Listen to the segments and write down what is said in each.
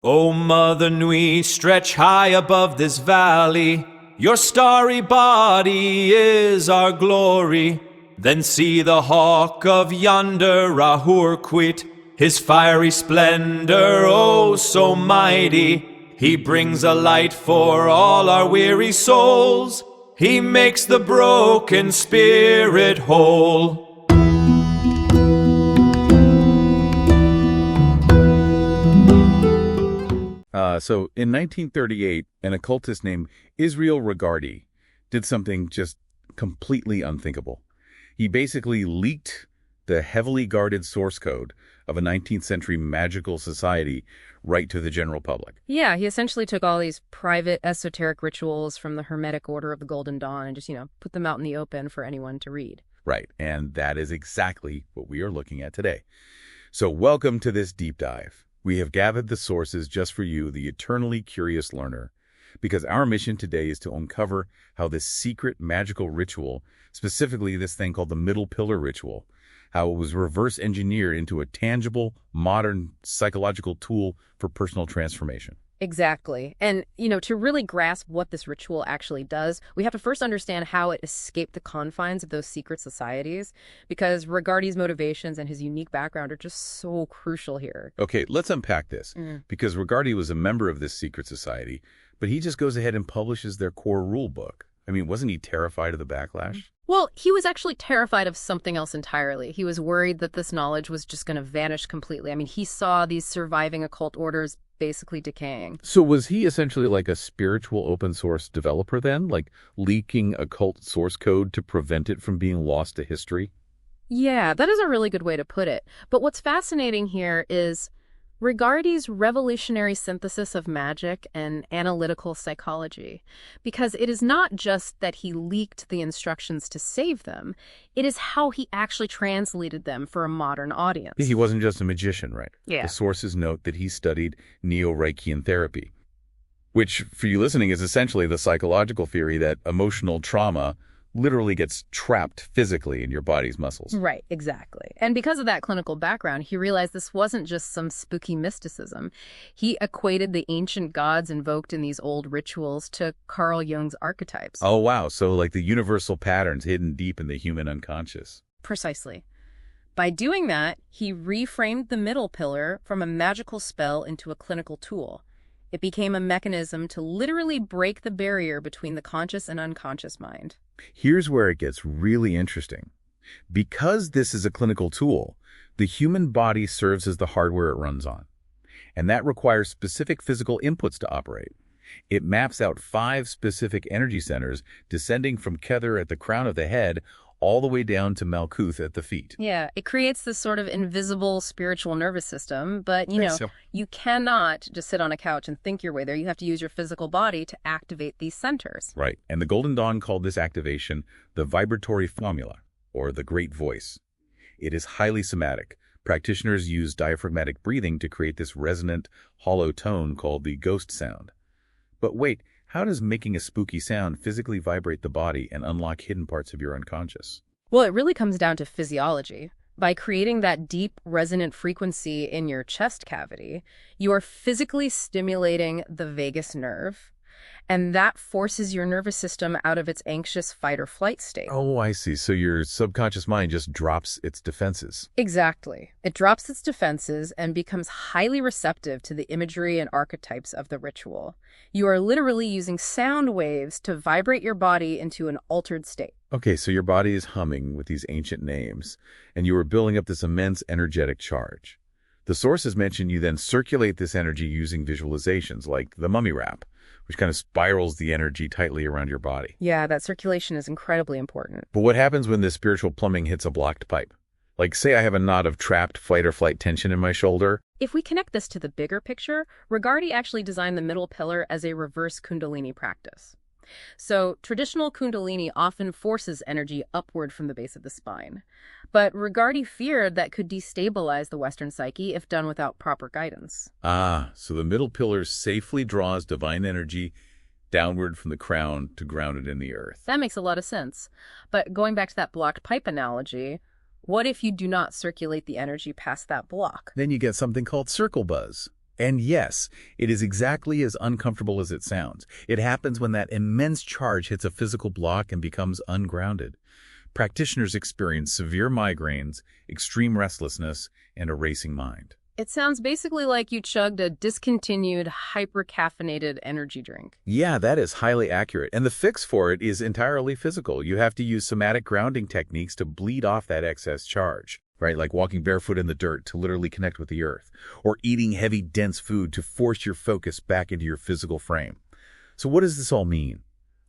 O Mother Nui, stretch high above this valley. Your starry body is our glory. Then see the hawk of yonder Rahur quit, his fiery splendor, oh so mighty. He brings a light for all our weary souls. He makes the broken spirit whole. So in 1938, an occultist named Israel Regardie did something just completely unthinkable. He basically leaked the heavily guarded source code of a 19th century magical society right to the general public. Yeah, he essentially took all these private esoteric rituals from the Hermetic Order of the Golden Dawn and just, put them out in the open for anyone to read. Right, and that is exactly what we are looking at today. So welcome to this deep dive. We have gathered the sources just for you, the eternally curious learner, because our mission today is to uncover how this secret magical ritual, specifically this thing called the Middle Pillar ritual, how it was reverse engineered into a tangible, modern psychological tool for personal transformation. Exactly. And, to really grasp what this ritual actually does, we have to first understand how it escaped the confines of those secret societies, because Regardie's motivations and his unique background are just so crucial here. Okay, let's unpack this, because Regardie was a member of this secret society, but he just goes ahead and publishes their core rule book. I mean, wasn't he terrified of the backlash? Well, he was actually terrified of something else entirely. He was worried that this knowledge was just going to vanish completely. I mean, he saw these surviving occult orders basically decaying. So was he essentially like a spiritual open source developer then? Like leaking occult source code to prevent it from being lost to history? Yeah, that is a really good way to put it. But what's fascinating here is Regardie's revolutionary synthesis of magic and analytical psychology, because it is not just that he leaked the instructions to save them, it is how he actually translated them for a modern audience. He wasn't just a magician, right? Yeah. The sources note that he studied Neo-Reichian therapy, which, for you listening, is essentially the psychological theory that emotional trauma literally gets trapped physically in your body's muscles. Right, exactly. And because of that clinical background, he realized this wasn't just some spooky mysticism. He equated the ancient gods invoked in these old rituals to Carl Jung's archetypes. Oh, wow. So like the universal patterns hidden deep in the human unconscious. Precisely. By doing that, he reframed the middle pillar from a magical spell into a clinical tool. It became a mechanism to literally break the barrier between the conscious and unconscious mind. Here's where it gets really interesting. Because this is a clinical tool, the human body serves as the hardware it runs on. And that requires specific physical inputs to operate. It maps out 5 specific energy centers descending from Kether at the crown of the head all the way down to Malkuth at the feet. Yeah, it creates this sort of invisible spiritual nervous system, but, So you cannot just sit on a couch and think your way there. You have to use your physical body to activate these centers. Right. And the Golden Dawn called this activation the vibratory formula, or the great voice. It is highly somatic. Practitioners use diaphragmatic breathing to create this resonant, hollow tone called the ghost sound. But wait, how does making a spooky sound physically vibrate the body and unlock hidden parts of your unconscious? Well, it really comes down to physiology. By creating that deep resonant frequency in your chest cavity, you are physically stimulating the vagus nerve, and that forces your nervous system out of its anxious fight or flight state. Oh, I see. So your subconscious mind just drops its defenses. Exactly. It drops its defenses and becomes highly receptive to the imagery and archetypes of the ritual. You are literally using sound waves to vibrate your body into an altered state. Okay, so your body is humming with these ancient names, and you are building up this immense energetic charge. The sources mention you then circulate this energy using visualizations, like the mummy wrap, which kind of spirals the energy tightly around your body. Yeah, that circulation is incredibly important. But what happens when this spiritual plumbing hits a blocked pipe? Like, say I have a knot of trapped fight or flight tension in my shoulder. If we connect this to the bigger picture, Regardie actually designed the middle pillar as a reverse Kundalini practice. So traditional Kundalini often forces energy upward from the base of the spine. But Regardie feared that could destabilize the Western psyche if done without proper guidance. Ah, so the middle pillar safely draws divine energy downward from the crown to ground it in the earth. That makes a lot of sense. But going back to that blocked pipe analogy, what if you do not circulate the energy past that block? Then you get something called circle buzz. And yes, it is exactly as uncomfortable as it sounds. It happens when that immense charge hits a physical block and becomes ungrounded. Practitioners experience severe migraines, extreme restlessness, and a racing mind. It sounds basically like you chugged a discontinued, hyper-caffeinated energy drink. Yeah, that is highly accurate. And the fix for it is entirely physical. You have to use somatic grounding techniques to bleed off that excess charge, right? Like walking barefoot in the dirt to literally connect with the earth, or eating heavy, dense food to force your focus back into your physical frame. So what does this all mean?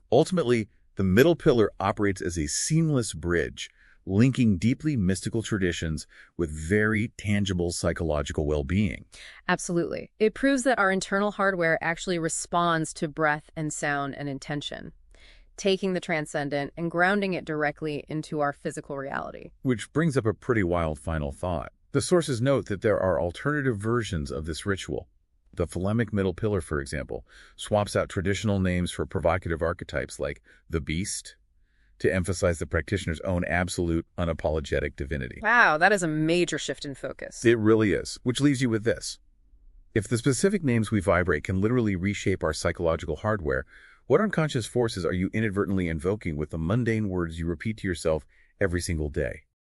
Ultimately, the middle pillar operates as a seamless bridge, linking deeply mystical traditions with very tangible psychological well-being. Absolutely. It proves that our internal hardware actually responds to breath and sound and intention, taking the transcendent and grounding it directly into our physical reality. Which brings up a pretty wild final thought. The sources note that there are alternative versions of this ritual. The philemic middle pillar, for example, swaps out traditional names for provocative archetypes like the beast, to emphasize the practitioner's own absolute, unapologetic divinity. Wow, that is a major shift in focus. It really is, which leaves you with this. If the specific names we vibrate can literally reshape our psychological hardware, what unconscious forces are you inadvertently invoking with the mundane words you repeat to yourself every single day?